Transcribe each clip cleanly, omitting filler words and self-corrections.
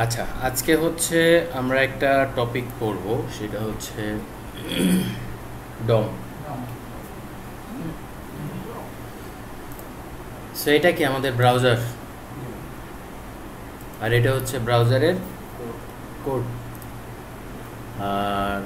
আচ্ছা, আজকে হচ্ছে আমরা একটা টপিক পড়ব, সেটা হচ্ছে ডম। সো এটা কি আমাদের ব্রাউজার, আর এটা হচ্ছে ব্রাউজারের কোড। আর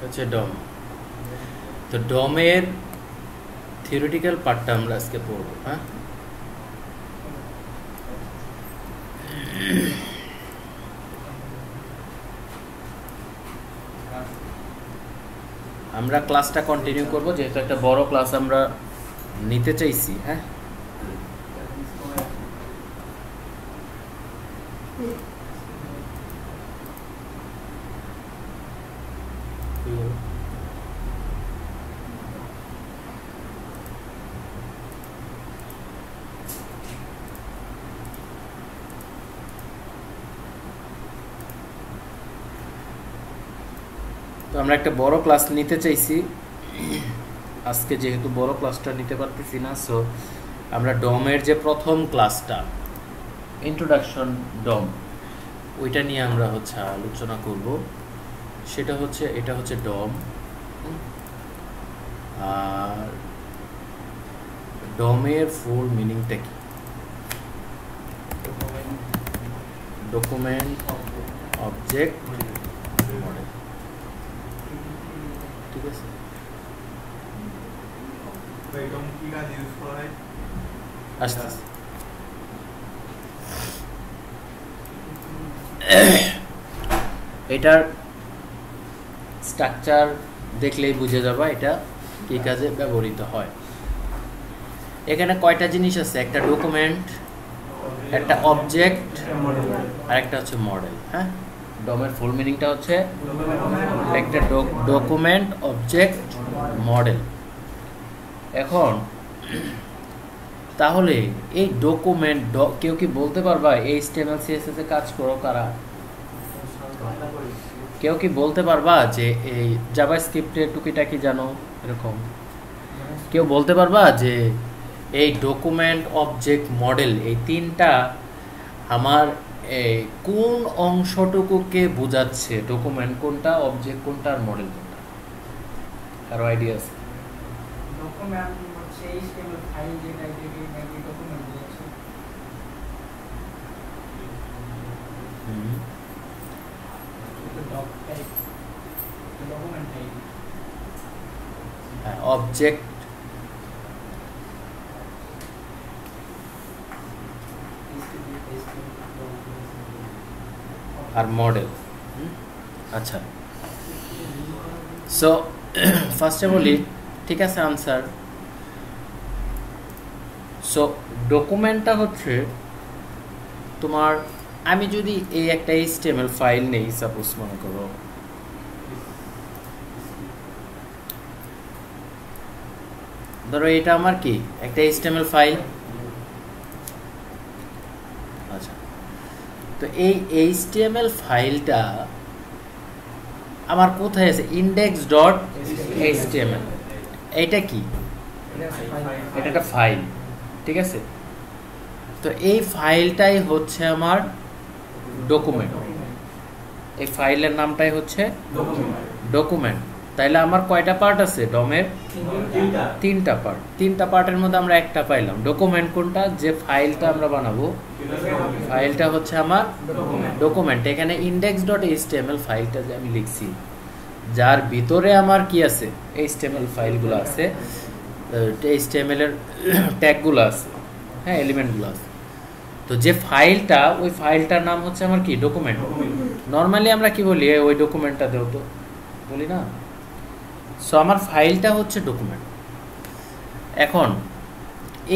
হচ্ছে ডম। তো ডমের থিওরিটিক্যাল পার্টটা আমরা আজকে পড়বো। হ্যাঁ, আমরা ক্লাসটা কন্টিনিউ করব, যেহেতু একটা বড় ক্লাস আমরা নিতে চাইছি। হ্যাঁ, তো আমরা একটা বড় ক্লাস নিতে চাইছি আজকে, যেহেতু বড় ক্লাসটা নিতে পারতেছি না, সো আমরা ডমের যে প্রথম ক্লাসটা, ইন্ট্রোডাকশন ডম, ওইটা নিয়ে আমরা হচ্ছে আলোচনা করব। সেটা হচ্ছে, এটা হচ্ছে ডম। আর ডমের ফুল মিনিংটা কি? Document object model. ঠিক আছে, আসতে এটার স্ট্রাকচার দেখলেই বুঝে যাবা এটা কি কাজে ব্যবহৃত হয়। এখানে কয়টা জিনিস আছে? একটা ডকুমেন্ট, একটা অবজেক্ট, আর একটা হচ্ছে মডেল। হ্যাঁ, ডমের ফুল মিনিংটা হচ্ছে একটা ডকুমেন্ট, অবজেক্ট, মডেল। এখন তাহলে এই ডকুমেন্ট, কেউ কি বলতে পারবা HTML CSS এ কাজ করো কারা? কেউ কি বলতে পারবা যে এই জাভাস্ক্রিপ্টের টুকিটাকি জানো? এরকম কেউ বলতে পারবা যে এই ডকুমেন্ট, অবজেক্ট, মডেল, এই তিনটা আমার কোন অংশটুকুকে বোঝাচ্ছে? ডকুমেন্ট কোনটা, অবজেক্ট কোনটা, আর মডেল কোনটা? কারো আইডিয়া আছে? ডকুমেন্ট হচ্ছে HTML ফাইল, যেটা এটাকে নাকি ডকুমেন্ট বোঝাচ্ছে। Doc type, document type. Object আর মডেল। আচ্ছা, সো ফার্স্টে বলি, ঠিক আছে, আনসার। সো ডকুমেন্টটা হচ্ছে তোমার, আমি যদি এই একটা HTML ফাইল নেই, সাপোজ মনে করো ধরো এটা আমার কি একটা HTML ফাইল। আচ্ছা, তো এই HTML ফাইলটা আমার কোথায় আছে? index.html। এটা কি? এটা একটা ফাইল, ঠিক আছে। তো এই ফাইলটাই হচ্ছে আমার ডকুমেন্ট। এই ফাইলের নামটাই হচ্ছে ডকুমেন্ট। তাইলে আমার কয়টা পার্ট আছে ডমের? তিনটা পার্ট। তিনটা পার্টের মধ্যে আমরা একটা পাইলাম। ডকুমেন্ট কোনটা? যে ফাইলটা আমরা বানাবো, ফাইলটা হচ্ছে আমার ডকুমেন্ট। এখানে index.html ফাইলটা যে আমি লিখছি, যার ভিতরে আমার কি আছে? HTML ফাইলগুলো আছে, HTML এর ট্যাগগুলো আছে, হ্যাঁ, এলিমেন্টগুলো আছে। তো যে ফাইলটা, ওই ফাইলটার নাম হচ্ছে আমার কি? ডকুমেন্ট। নর্মালি আমরা কি বলি? ওই ডকুমেন্টটা দেও তো, বলি না? সো আমার ফাইলটা হচ্ছে ডকুমেন্ট। এখন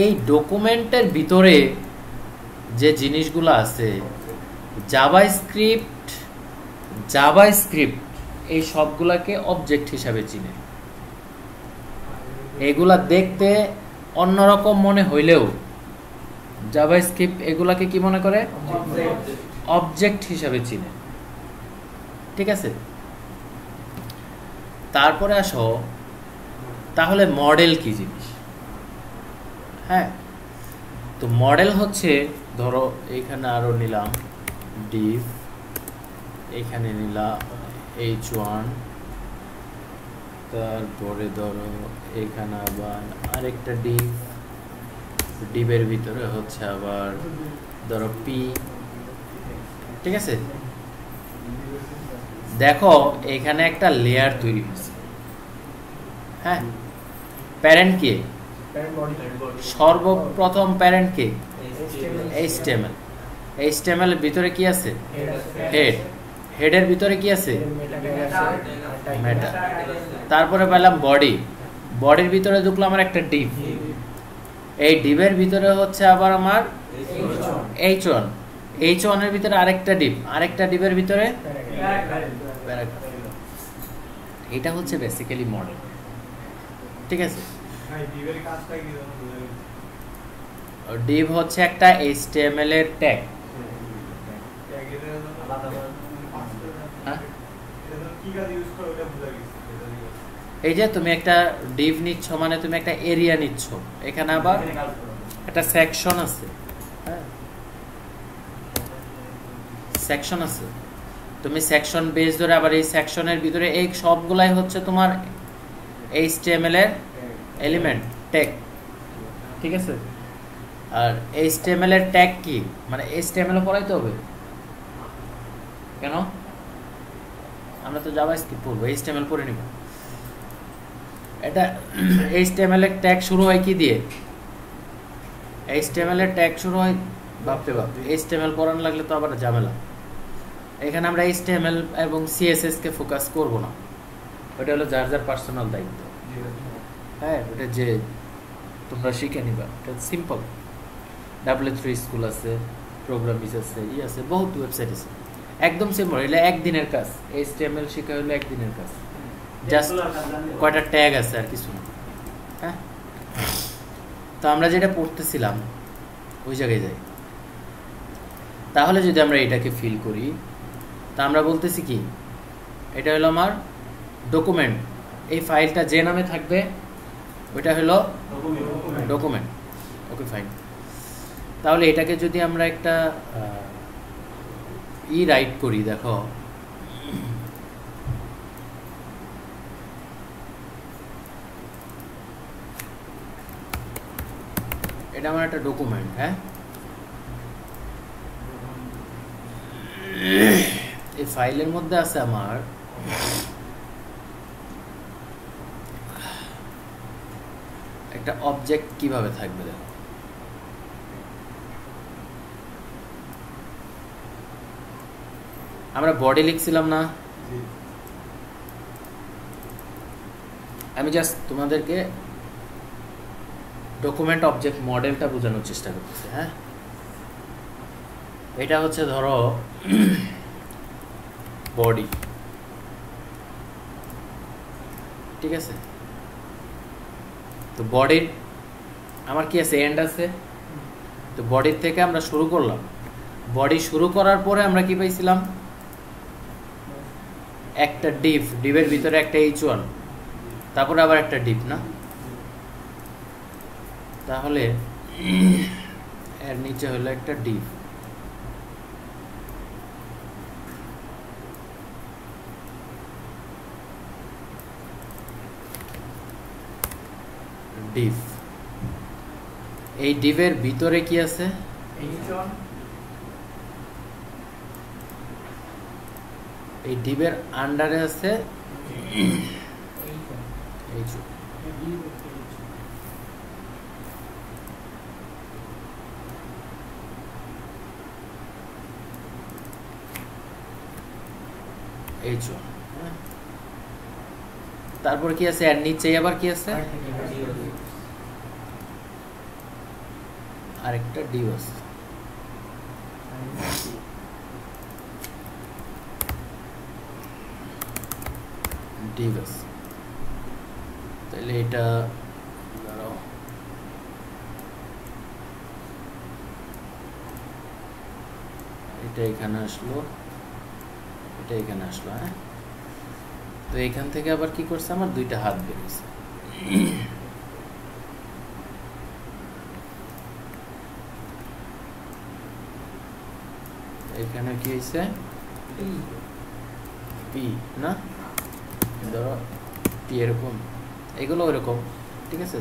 এই ডকুমেন্টের ভিতরে যে জিনিসগুলো আছে, জাভাস্ক্রিপ্ট এই সবগুলাকে অবজেক্ট হিসাবে চিনে। এগুলা দেখতে অন্যরকম মনে হইলেও জাভাস্ক্রিপ্ট এগুলাকে কি মনে করে? অবজেক্ট হিসাবে চিনে। ঠিক আছে, তারপরে আসো তাহলে মডেল কি জিনিস। হ্যাঁ, তো মডেল হচ্ছে, ধরো এইখানে আরো নিলাম ডিভ, এইখানে নিলাম h1, তারপরে ধরো এখানে আবার আরেকটা ডিভের ভিতরে হচ্ছে আবার ধরো পি। ঠিক আছে, দেখো এখানে একটা লেয়ার তৈরি হয়েছে। হ্যাঁ, প্যারেন্ট কে? সর্বপ্রথম প্যারেন্ট কে? HTML। HTML এর ভিতরে কি আছে? হেড। হেডের ভিতরে কি আছে? মেটা। তারপরে পেলাম বডি। বডির ভিতরে ঢুকলো আমার একটা ডিভ। এই ডিভের ভিতরে হচ্ছে আবার আমার h1। h1 এর ভিতরে আরেকটা ডিভ, আরেকটা ডিভের ভিতরে প্যারাগ্রাফ। এটা হচ্ছে বেসিক্যালি মডেল। ঠিক আছে, ডিভ হচ্ছে একটা HTML এর ট্যাগ। এই যে তুমি একটা ডিভ নিচ্ছ মানে তুমি একটা এরিয়া নিচ্ছ, এখানে আবার একটা সেকশন আছে। হ্যাঁ, সেকশন আছে, তুমি সেকশন বেস ধরে আবার এই সেকশনের ভিতরে এই সবগুলাই হচ্ছে তোমার HTML এর এলিমেন্ট ট্যাগ। ঠিক আছে, আর HTML এর ট্যাগ কি? মানে HTML পড়াইতে হবে কেন? আমরা তো জাভাস্ক্রিপ্ট পড়বো, HTML পড়ে নিব। এটা HTML এর ট্যাগ শুরু হয় কি দিয়ে? HTML এর ট্যাগ শুরু হয়, বাপরে বাপ, HTML পড়ানো লাগলে তো আবার ঝামেলা। এখানে আমরা HTML এবং CSS কে ফোকাস করব না, ওটা হলো যার যার পার্সোনাল দায়িত্ব। হ্যাঁ, ওটা যে তোমরা শিখে নিবা, এটা সিম্পল। W3 স্কুল আছে, প্রোগ্রামিজ আছে, আছে, বহুত ওয়েবসাইট আছে, একদম সিম্পল। এটা একদিনের কাজ, HTML শেখা হলো একদিনের কাজ, জাস্ট কয়টা ট্যাগ আছে আর কিছু না। হ্যাঁ, তো আমরা যেটা পড়তেছিলাম ওই জায়গায় যাই। তাহলে যদি আমরা এটাকে ফিল করি, তা আমরা বলতেছি কি, এটা হলো আমার ডকুমেন্ট। এই ফাইলটা যে নামে থাকবে ওইটা হলো ডকুমেন্ট। ওকে, ফাইন। তাহলে এটাকে যদি আমরা একটা রাইট করি, দেখো এটা আমার একটা ডকুমেন্ট। হ্যাঁ, এই ফাইলের মধ্যে আছে আমার একটা অবজেক্ট। কিভাবে থাকবে দেখো, আমরা বডি লিখছিলাম না? আমি জাস্ট তোমাদেরকে ডকুমেন্ট অবজেক্ট মডেলটা বোঝানোর চেষ্টা করতেছি। হ্যাঁ, এটা হচ্ছে ধরো বডি। ঠিক আছে, তো বডির আমার কি আছে? এন্ড আছে। তো বডির থেকে আমরা শুরু করলাম। বডি শুরু করার পরে আমরা কি পাইছিলাম? একটা ডিভ, ডিভের ভিতরে একটা h1, তারপরে আবার একটা ডিভ না? তাহলে এর নিচে হলো একটা ডিভ। ডিভ, এই ডিভের ভিতরে কি আছে? এই ডিভের আন্ডারে আছে h1। তারপর কি আছে? এর নিচে আবার কি আছে? আরেকটা ডিভ আছে। ডিভ আছে, তাহলে এটা দাঁড়াও, এটা এখানে আসলো, এটা এখানে আসলো। হ্যাঁ, তো এখান থেকে আবার কি করছে, আমার দুইটা হাত বেরিয়েছে। এখানে কি হয়েছে, পি না, ধরো পি এরকম, এগুলো ওইরকম, ঠিক আছে।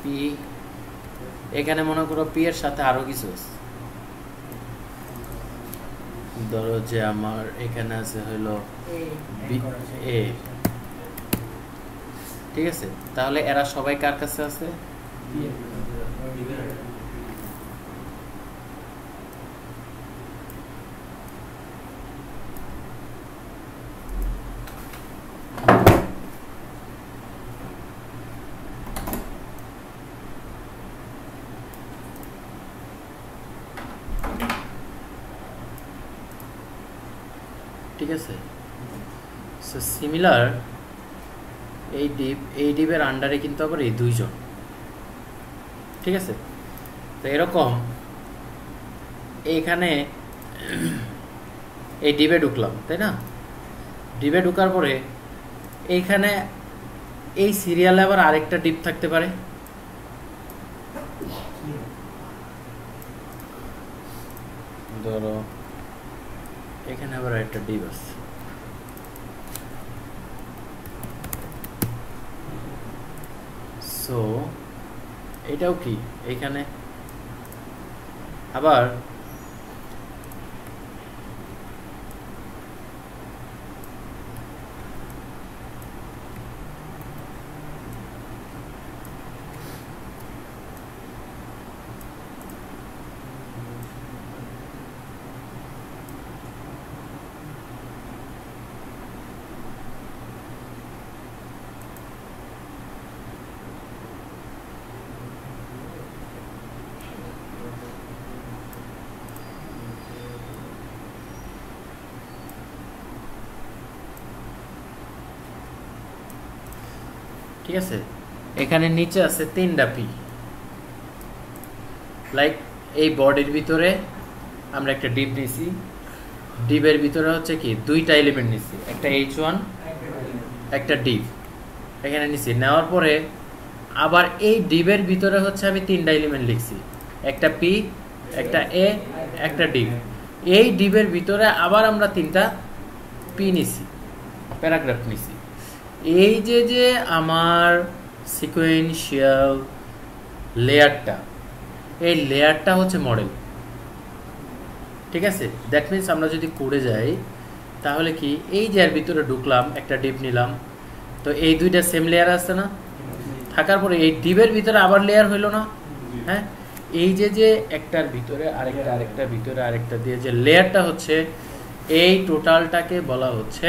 পি এখানে মনে করো পি এর সাথে আরো কিছু আছে, ধরো যে আমার এখানে আছে হলো এ, ঠিক আছে। তাহলে এরা সবাই কার কাছে আছে, ঠিক আছে। সো সিমিলার এই ডিপের আন্ডারে কিন্তু আবার এই দুইজন, ঠিক আছে। তো এরকম এইখানে এই ডিপে ঢুকলাম, তাই না। ডিপে ঢুকার পরে এইখানে এই সিরিয়ালে আবার আরেকটা ডিপ থাকতে পারে, ধরো এখানে আবার একটা ডিপ আছে, সো এটাও কি এখানে আবার ঠিক আছে। এখানে নিচে আছে তিনটা পি, লাইক এই বডির ভিতরে আমরা একটা ডিপ নিছি, ডিপের ভিতরে হচ্ছে কি দুইটা এলিমেন্ট নিছি, একটা H1 একটা ডিপ এখানে নিছি। নেওয়ার পরে আবার এই ডিপের ভিতরে হচ্ছে আমি তিনটা এলিমেন্ট লিখছি, একটা পি, একটা এ, একটা ডিপ। এই ডিপের ভিতরে আবার আমরা তিনটা পি নিছি, প্যারাগ্রাফ নিছি। এই যে আমার সিকোয়েন্সিয়াল লেয়ারটা, এই লেয়ারটা হচ্ছে মডেল, ঠিক আছে। দ্যাট মিনস আমরা যদি কোডে যাই তাহলে কি এই যে এর ভিতরে ঢুকলাম, একটা ডিপ নিলাম, তো এই দুইটা সেম লেয়ার আছে না, থাকার পরে এই ডিপের ভিতরে আবার লেয়ার হইলো না। হ্যাঁ, এই যে একটার ভিতরে আরেকটা, আরেকটার ভিতরে আরেকটা দিয়ে যে লেয়ারটা হচ্ছে, এই টোটালটাকে বলা হচ্ছে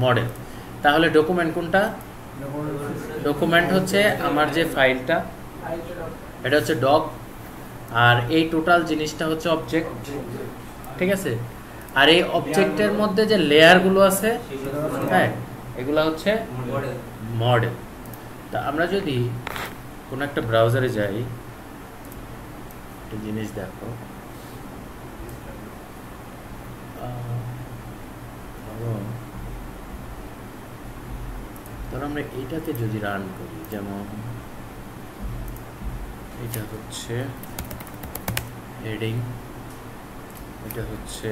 মডেল। তাহলে ডকুমেন্ট কোনটা, ডকুমেন্ট হচ্ছে আমার যে ফাইলটা, এটা হচ্ছে ডক, আর এই টোটাল জিনিসটা হচ্ছে অবজেক্ট, ঠিক আছে। আর এই অবজেক্টের মধ্যে যে লেয়ারগুলো আছে, হ্যাঁ, এগুলো হচ্ছে মডেল। তা আমরা যদি কোনো একটা ব্রাউজারে যাই, একটা জিনিস দেখো, ধরো আমরা এইটাকে যদি রান করি, যেমন এটা হচ্ছে হেডিং, এটা হচ্ছে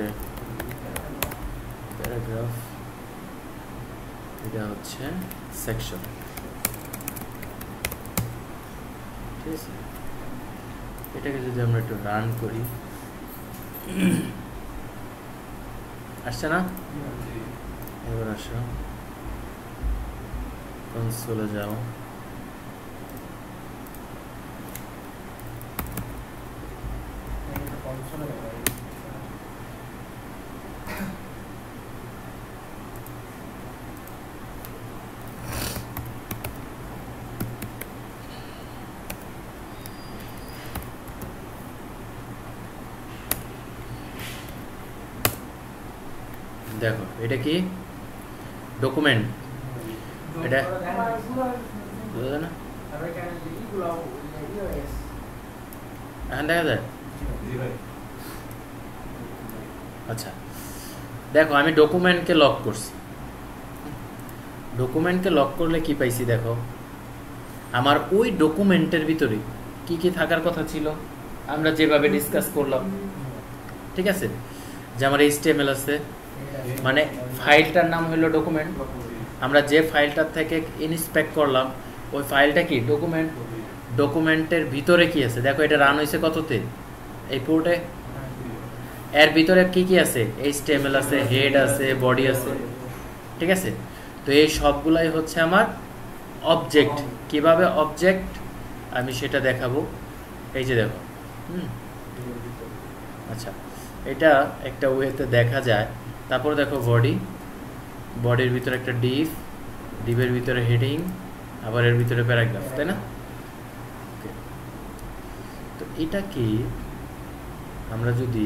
প্যারাগ্রাফ, এটা হচ্ছে সেকশন, ঠিক আছে। এটাকে যদি আমরা একটু রান করি, আসছে না, এবার আসো কনসোলে যাও, দেখো এটা কি ডকুমেন্ট এটা বুঝলে না এখন দেখা যায়। আচ্ছা দেখো আমি ডকুমেন্টকে লক করছি, ডকুমেন্টকে লক করলে কি পাইছি দেখো, আমার ওই ডকুমেন্টের ভিতরে কি কি থাকার কথা ছিল আমরা যেভাবে ডিসকাস করলাম, ঠিক আছে, যে আমার HTML আছে, মানে ফাইলটার নাম হলো ডকুমেন্ট, আমরা যে ফাইলটার থেকে ইনস্পেক্ট করলাম ওই ফাইলটা কি ডকুমেন্ট, ডকুমেন্টের ভিতরে কি আছে দেখো, এটা রান হয়েছে কততে, এই পোর্টে, এর ভিতরে কি কি আছে, HTML আছে, হেড আছে, বডি আছে, ঠিক আছে। তো এই সবগুলাই হচ্ছে আমার অবজেক্ট। কিভাবে অবজেক্ট আমি সেটা দেখাবো, এই যে দেখো, আচ্ছা এটা একটা ওয়েতে দেখা যায়। তারপর দেখো বডি, বডির ভিতরে একটা ডিভ, ডিভের ভিতরে হেডিং, আবার এর ভিতরে প্যারাগ্রাফ, তাই না? তো এটা কি আমরা যদি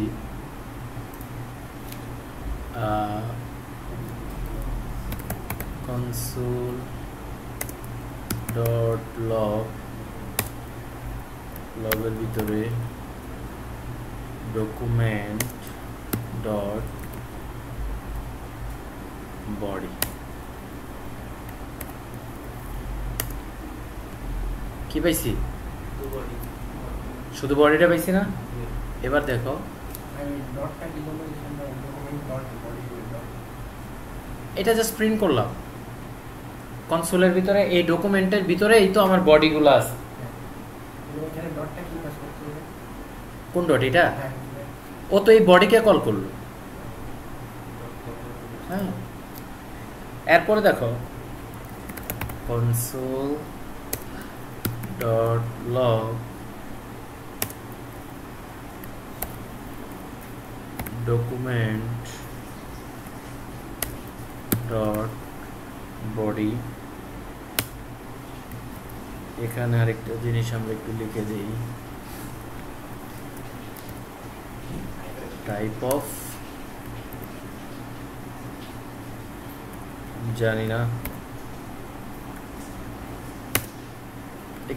console dot log, লগের ভিতরে document dot body, কি পাইছি? শুধু বডিটা পাইছি না? এবার দেখো এটা জাস্ট প্রিন্ট করলাম কনসোলের ভিতরে, এই ডকুমেন্টের ভিতরেই তো আমার বডিগুলো আছে। কোন ডট? এটা ও তো এই বডিকে কল করলো, হ্যাঁ। এরপরে দেখো console dot log document dot body, এখানে আরেকটা জিনিস আমরা একটু লিখে দিই, টাইপ অফ, জানি না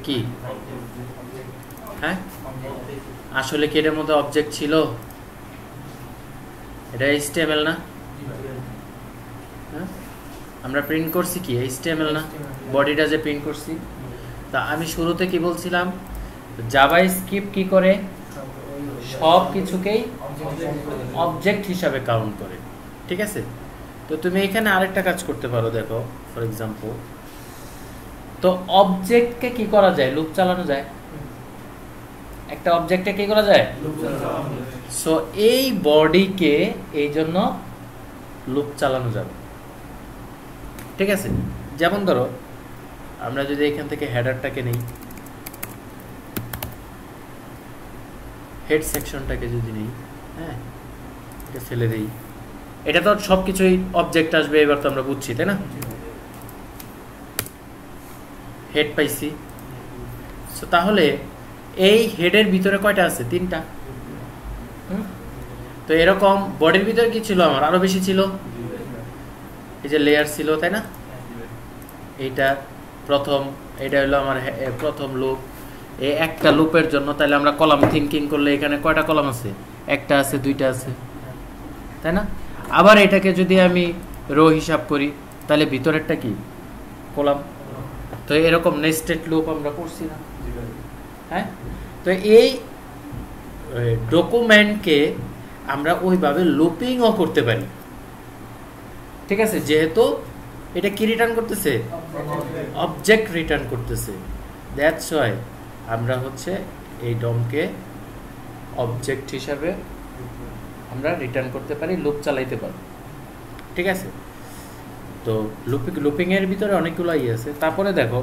কি, হ্যাঁ আসলে কি এটার মধ্যে অবজেক্ট ছিল? এটা HTML না? হ্যাঁ আমরা প্রিন্ট করছি কি HTML না? বডিটা যে প্রিন্ট করছি, তা আমি শুরুতে কি বলছিলাম, জাভাস্ক্রিপ্ট কি করে সব কিছুকেই অবজেক্ট হিসাবে কাউন্ট করে, ঠিক আছে। তো তুমি এখানে আরেকটা কাজ করতে পারো, দেখো ফর এক্সাম্পল, তো অবজেক্টকে কি করা যায়, লুপ চালানো যায়, একটা অবজেক্টে কি করা যায়, সো এই বডিকে এই জন্য লুপ চালানো যাবে, ঠিক আছে। যেমন ধরো আমরা যদি এখান থেকে হেডারটাকে নেই, হেড সেকশনটাকে যদি নেই, হ্যাঁ এটা ফেলে দেই, এটা তো সব কিছুই অবজেক্ট আসবে, এবার তো আমরা বুঝছি তাই না। হেড পাইছি, সো তাহলে এই হেডের ভিতরে কয়টা আছে, 3টা। তো এরকম বডির ভিতরে কি ছিল আমার, আরো বেশি ছিল, এই যে লেয়ার ছিল তাই না, এইটা প্রথম, এটা হলো আমার প্রথম লুপ, এই একটা লুপের জন্য তাহলে আমরা কলাম থিঙ্কিং করলে এখানে কয়টা কলাম আছে, একটা আছে, 2টা আছে, তাই না। আবার এটাকে যদি আমি রো হিসাব করি তাহলে ভিতরেরটা কি কলাম, তো এরকম নেস্টেড লুপ আমরা করছি না, হ্যাঁ। তো এই ডকুমেন্টকে আমরা ওইভাবে লুপিংও করতে পারি, ঠিক আছে, যেহেতু এটা কি রিটার্ন করতেছে, অবজেক্ট রিটার্ন করতেছে, দ্যাটস ওয়াই আমরা হচ্ছে এই ডমকে অবজেক্ট হিসাবে আমরা রিটার্ন করতে পারি, লুপ চালাইতে পারি, ঠিক আছে। তো লুপিং এর ভিতরে অনেকগুলো আছে। তারপরে দেখো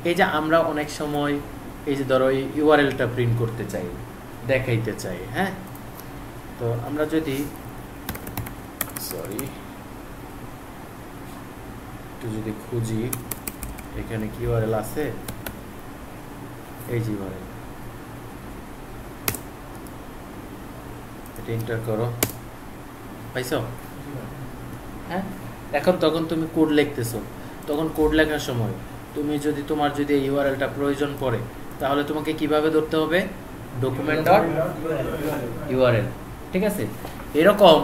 এই যে আমরা অনেক সময় এই যে ধরো এই ইউআরএলটা প্রিন্ট করতে চাই, দেখাইতে চাই, হ্যাঁ। তো আমরা যদি একটু যদি খুঁজি এখানে কি ইউআরএল আছে, এই যে ইউআরএল, এটা এন্টার করো, পাইছো, হ্যাঁ। এখন তখন তুমি কোড লিখতেছো, তখন কোড লেখার সময় তুমি যদি তোমার যদি এই ইউআরএলটা প্রয়োজন পড়ে, তাহলে তোমাকে কিভাবে ধরতে হবে? Document dot URL. ঠিক আছে, এরকম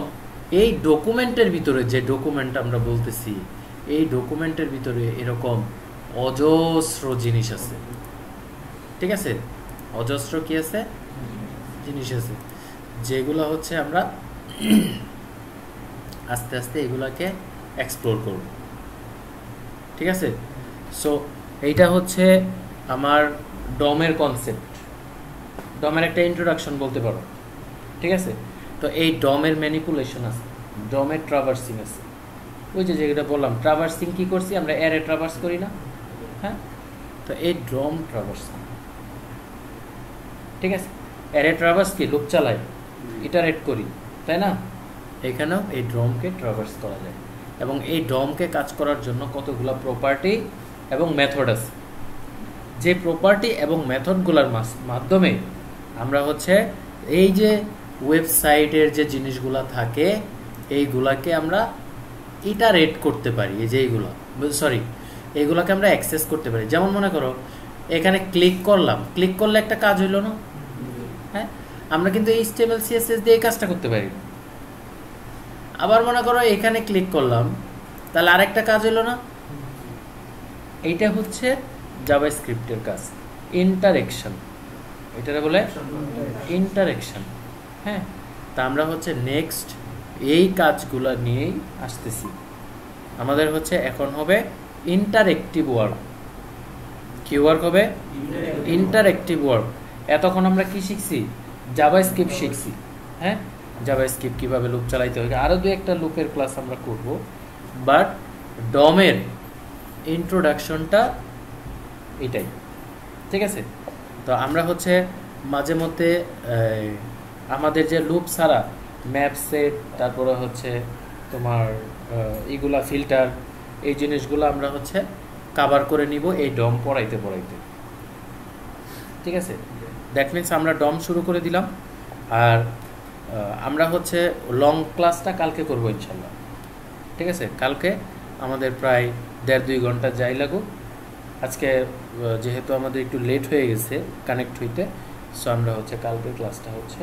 এই ডকুমেন্টের ভিতরে যে ডকুমেন্ট আমরা বলতেছি, এই ডকুমেন্টের ভিতরে এরকম অজস্র জিনিস আছে। ঠিক আছে, অজস্র কি আছে? জিনিস আছে, যেগুলো হচ্ছে আমরা আস্তে আস্তে এগুলাকে এক্সপ্লোর করব। ঠিক আছে, সো এইটা হচ্ছে আমার ডমের কনসেপ্ট, ডমের একটা ইন্ট্রোডাকশন বলতে পারো। ঠিক আছে, তো এই ডমের ম্যানিপুলেশন আছে, ডমের ট্রাভার্সিং আছে। ওই যে যেটা বললাম, ট্রাভার্সিং কি করছি আমরা, অ্যারে ট্রাভার্স করি না? হ্যাঁ, তো এই ডম ট্রাভার্সিং। ঠিক আছে, অ্যারে ট্রাভার্স কি লুপ চালাই, ইটারেট করি, তাই না? এখানেও এই ডমকে ট্রাভার্স করা যায়, এবং এই ডমকে কাজ করার জন্য কতগুলো প্রপার্টি এবং মেথড আছে। যে প্রপার্টি এবং মেথডগুলোর মাধ্যমে আমরা হচ্ছে এই যে ওয়েবসাইটের যে জিনিসগুলো থাকে এইগুলাকে আমরা ইটারেট করতে পারি। এই যে এইগুলাকে আমরা অ্যাক্সেস করতে পারি। যেমন মনে করো এখানে ক্লিক করলাম, ক্লিক করলে একটা কাজ হইলো না? হ্যাঁ, আমরা কিন্তু HTML CSS দিয়ে এই কাজটা করতে পারি। আবার মনে করো এখানে ক্লিক করলাম, তাহলে আরেকটা কাজ হইলো না? এইটা হচ্ছে জাভাস্ক্রিপ্টের কাজ, ইন্টারেকশন। এটা বলে ইন্টারেকশন। হ্যাঁ, তা আমরা হচ্ছে নেক্সট এই কাজগুলো নিয়েই আসতেছি। আমাদের হচ্ছে এখন হবে ইন্টারেক্টিভ ওয়ার্ক। কি ওয়ার্ক হবে? Interactive work. এতক্ষণ আমরা কি শিখছি? জাভাস্ক্রিপ্ট শিখছি। হ্যাঁ, জাভাস্ক্রিপ্ট কিভাবে লুপ চালাইতে হবে, আরো দু একটা লুপের ক্লাস আমরা করব, বাট ডমের ইন্ট্রোডাকশনটা এটাই। ঠিক আছে, তো আমরা হচ্ছে মাঝে মধ্যে আমাদের যে লুপ ছাড়া ম্যাপ সেট, তারপরে হচ্ছে তোমার এগুলা ফিল্টার, এই জিনিসগুলো আমরা হচ্ছে কভার করে নিব এই ডম পড়াইতে পড়াইতে। ঠিক আছে, দ্যাট মিনস আমরা ডম শুরু করে দিলাম, আর আমরা হচ্ছে লং ক্লাসটা কালকে করবো ইনশাল্লাহ। ঠিক আছে, কালকে আমাদের প্রায় 1.5-2 ঘন্টা যাই লাগুক। আজকে যেহেতু আমাদের একটু লেট হয়ে গেছে কানেক্ট হইতে, সো আমরা হচ্ছে কালকের ক্লাসটা হচ্ছে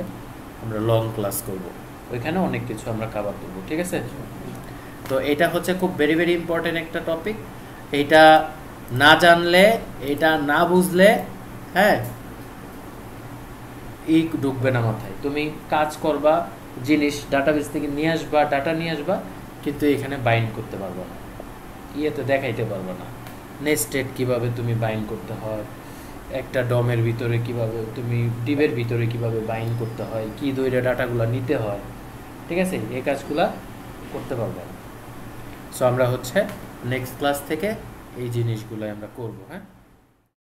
আমরা লং ক্লাস করব, ওইখানে অনেক কিছু আমরা কভার করব। ঠিক আছে, তো এটা হচ্ছে খুব ভেরি ভেরি ইম্পর্টেন্ট একটা টপিক। এইটা না জানলে, এটা না বুঝলে, হ্যাঁ, ঢুকবে না মাথায়। তুমি কাজ করবা, জিনিস ডাটাবেস থেকে নিয়ে আসবা, ডাটা নিয়ে আসবা, কিন্তু এখানে বাইন্ড করতে পারবা না, ইয়েতে দেখাইতে পারবা না নেস্টেড কিভাবে তুমি বাইন্ড করতে হয়, একটা ডমের ভিতরে কিভাবে তুমি ডিভের ভিতরে কিভাবে বাইন্ড করতে হয়, কি দইরে ডাটাগুলো নিতে হয়। ঠিক আছে, এই কাজগুলা করতে পারবা না। সো আমরা হচ্ছে নেক্সট ক্লাস থেকে এই জিনিসগুলো আমরা করবো। হ্যাঁ।